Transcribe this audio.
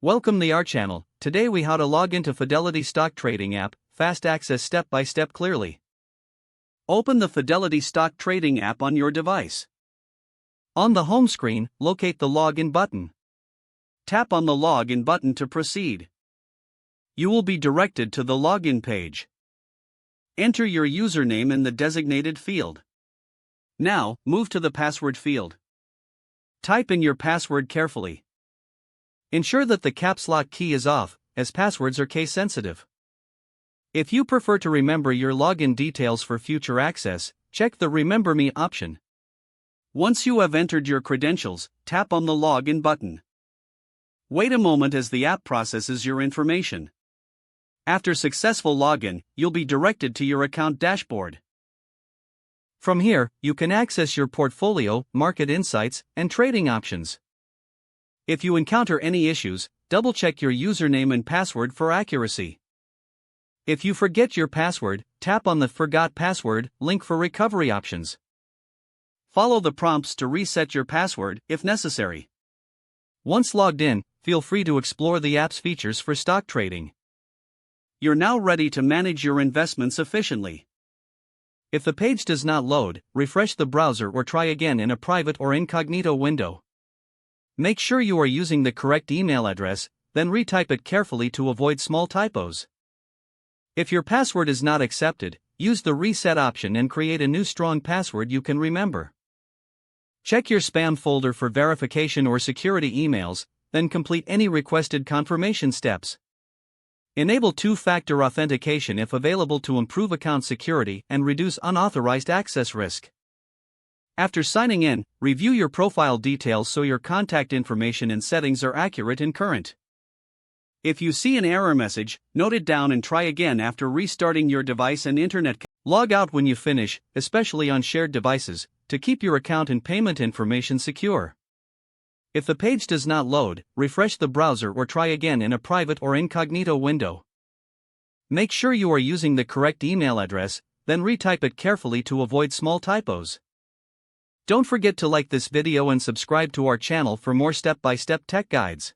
Welcome to our channel. Today we how to log into Fidelity stock trading app, fast access step by step clearly. Open the Fidelity stock trading app on your device. On the home screen, locate the login button. Tap on the login button to proceed. You will be directed to the login page. Enter your username in the designated field. Now, move to the password field. Type in your password carefully. Ensure that the caps lock key is off, as passwords are case sensitive. If you prefer to remember your login details for future access, check the Remember Me option. Once you have entered your credentials, tap on the Login button. Wait a moment as the app processes your information. After successful login, you'll be directed to your account dashboard. From here, you can access your portfolio, market insights, and trading options. If you encounter any issues, double-check your username and password for accuracy. If you forget your password, tap on the Forgot Password link for recovery options. Follow the prompts to reset your password if necessary. Once logged in, feel free to explore the app's features for stock trading. You're now ready to manage your investments efficiently. If the page does not load, refresh the browser or try again in a private or incognito window. Make sure you are using the correct email address, then retype it carefully to avoid small typos. If your password is not accepted, use the reset option and create a new strong password you can remember. Check your spam folder for verification or security emails, then complete any requested confirmation steps. Enable two-factor authentication if available to improve account security and reduce unauthorized access risk. After signing in, review your profile details so your contact information and settings are accurate and current. If you see an error message, note it down and try again after restarting your device and internet. Log out when you finish, especially on shared devices, to keep your account and payment information secure. If the page does not load, refresh the browser or try again in a private or incognito window. Make sure you are using the correct email address, then retype it carefully to avoid small typos. Don't forget to like this video and subscribe to our channel for more step-by-step tech guides.